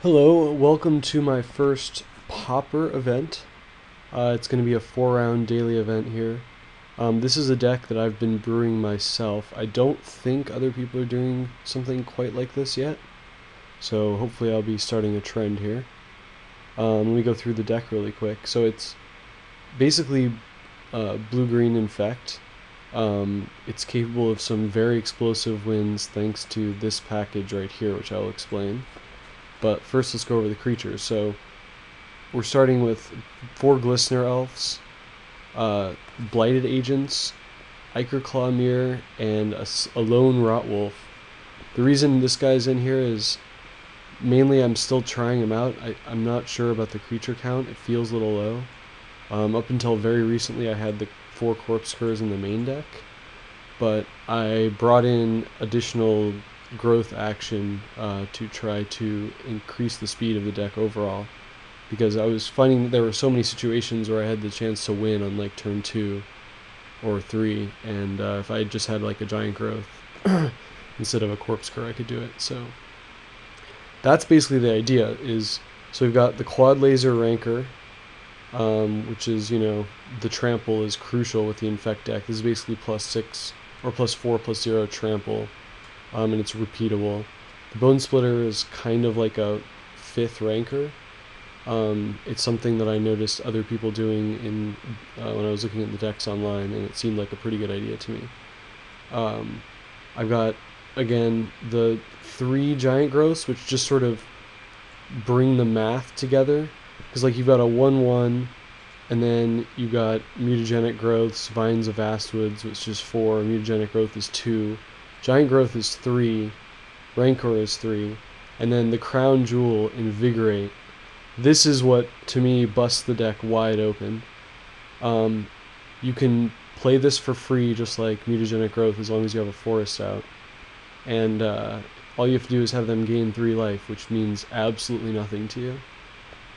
Hello, welcome to my first Pauper event. It's going to be a 4-round daily event here. This is a deck that I've been brewing myself. I don't think other people are doing something quite like this yet, so hopefully I'll be starting a trend here. Let me go through the deck really quick. So it's basically blue-green Infect. It's capable of some very explosive wins thanks to this package right here, which I'll explain. But first, let's go over the creatures. So we're starting with 4 Glistener Elves, Blighted Agents, Ichor Mirror, and a lone Rotwolf. The reason this guy's in here is mainly I'm still trying him out. I'm not sure about the creature count. It feels a little low. Up until very recently, I had the 4 Corpse Curs in the main deck, but I brought in additional growth action to try to increase the speed of the deck overall, because I was finding that there were so many situations where I had the chance to win on like turn 2 or 3, and if I just had like a giant growth instead of a corpse cur, I could do it. So that's basically the idea. So we've got the quad laser Rancor, which is, the trample is crucial with the Infect deck. This is basically +6 or +4/+0 trample. And it's repeatable. The Bone Splitter is kind of like a 5th Rancor. It's something that I noticed other people doing when I was looking at the decks online, and it seemed like a pretty good idea to me. I've got, again, the 3 Giant Growths, which just sort of bring the math together. Because like you've got a 1/1, and then you got Mutagenic Growths, Vines of Vastwoods, which is 4, Mutagenic Growth is 2. Giant Growth is 3, Rancor is 3, and then the Crown Jewel, Invigorate. This is what, to me, busts the deck wide open. You can play this for free, just like Mutagenic Growth, as long as you have a Forest out. And all you have to do is have them gain 3 life, which means absolutely nothing to you.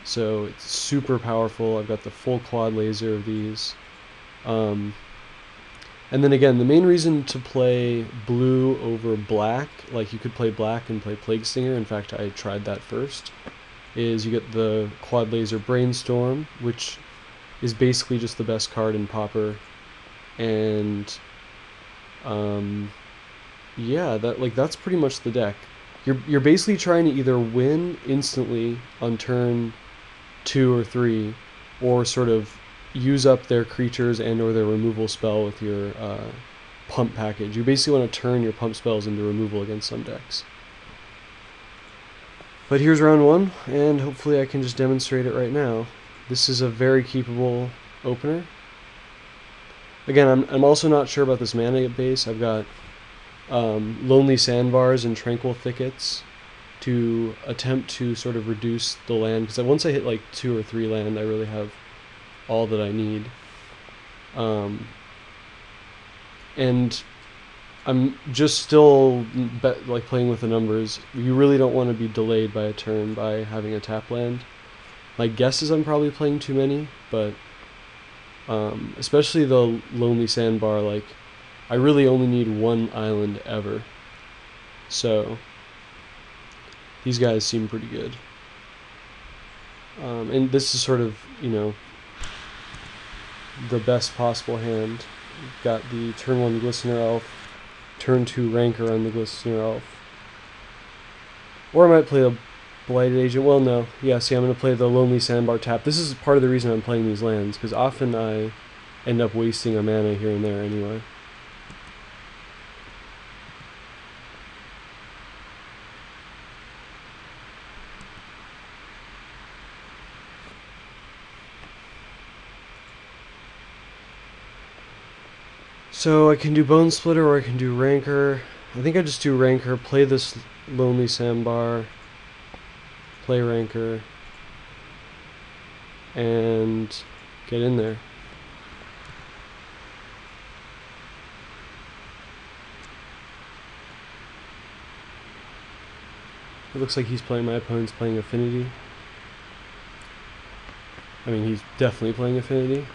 So it's super powerful. I've got the full quad laser of these. And then again, the main reason to play blue over black, like you could play black and play Plague Stinger, in fact I tried that first, is you get the quad laser Brainstorm, which is basically just the best card in Pauper. And yeah, that's pretty much the deck. You're basically trying to either win instantly on turn 2 or 3, or sort of use up their creatures and or their removal spell with your pump package. You basically want to turn your pump spells into removal against some decks. But here's round 1, and hopefully I can just demonstrate it right now. This is a very keepable opener. Again, I'm also not sure about this mana base. I've got Lonely Sandbars and Tranquil Thickets to attempt to sort of reduce the land, because once I hit like 2 or 3 land, I really have all that I need. And I'm just still playing with the numbers. You really don't want to be delayed by a turn by having a tap land. My guess is I'm probably playing too many, but especially the Lonely Sandbar, like I really only need 1 island ever. So these guys seem pretty good. And this is sort of, the best possible hand. We've got the turn 1 Glistener Elf, turn 2 Rancor on the Glistener Elf. Or I might play a Blighted Agent. Well, no. Yeah, see, I'm going to play the Lonely Sandbar tap. This is part of the reason I'm playing these lands, because often I end up wasting a mana here and there anyway. So I can do Bone Splitter or I can do Rancor. I think I just do Rancor, play this Lonely Sandbar, play Rancor, and get in there. It looks like my opponent's playing Affinity. I mean, he's definitely playing Affinity.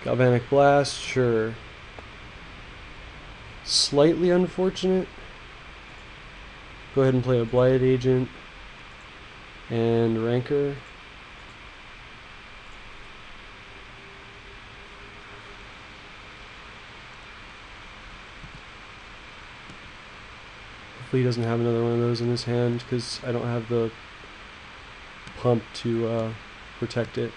Galvanic Blast, sure. Slightly unfortunate. Go ahead and play a Blighted Agent. and Rancor. Hopefully he doesn't have another one of those in his hand, because I don't have the pump to protect it.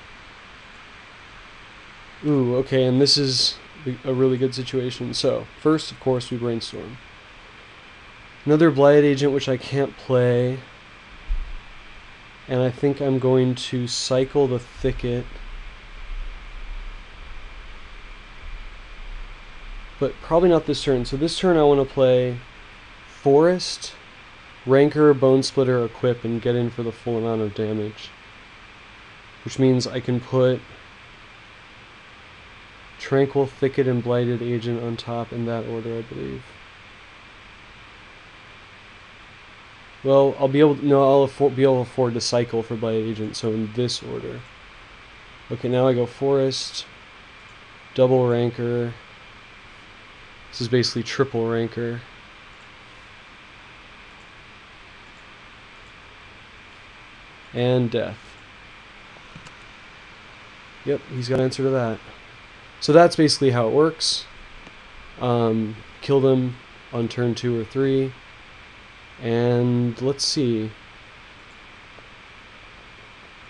Ooh, okay, and this is a really good situation. So, first, of course, we brainstorm. Another Blight Agent, which I can't play. And I think I'm going to cycle the Thicket. But probably not this turn. So this turn I want to play Forest, Rancor, Bone Splitter, Equip, and get in for the full amount of damage. Which means I can put Tranquil, Thicket, and Blighted Agent on top in that order, I believe. Well, I'll be able to, no, I'll be able to afford to cycle for Blighted Agent, so in this order. Okay, now I go Forest, double Rancor. This is basically triple Rancor. And Death. Yep, he's got an answer to that. So that's basically how it works. Kill them on turn 2 or 3. And let's see.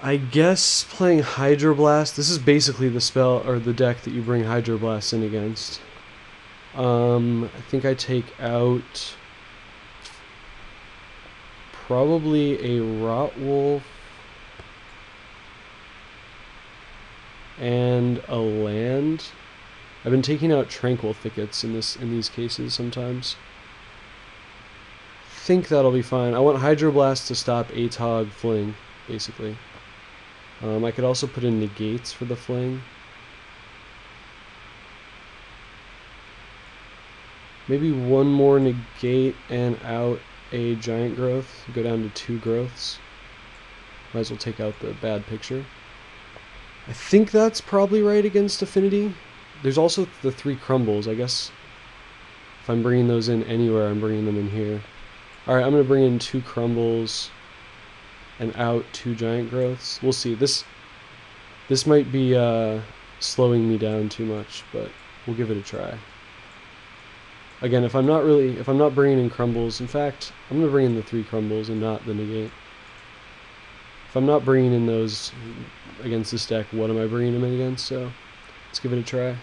I guess playing Hydroblast. This is basically the spell or the deck that you bring Hydroblast in against. I think I take out probably a Rotwolf and a land. I've been taking out Tranquil Thickets in these cases sometimes. I think that'll be fine. I want Hydroblast to stop Atog Fling, basically. I could also put in negates for the Fling. Maybe one more negate and out a Giant Growth. Go down to 2 growths. Might as well take out the bad picture. I think that's probably right against Affinity. There's also the 3 crumbles. I guess if I'm bringing those in anywhere, I'm bringing them in here. Alright, I'm going to bring in 2 crumbles and out 2 giant growths. We'll see. This might be slowing me down too much, but we'll give it a try. Again, if I'm not bringing in crumbles, in fact, I'm going to bring in the 3 crumbles and not the negate. If I'm not bringing in those against this deck, what am I bringing them in against? So let's give it a try.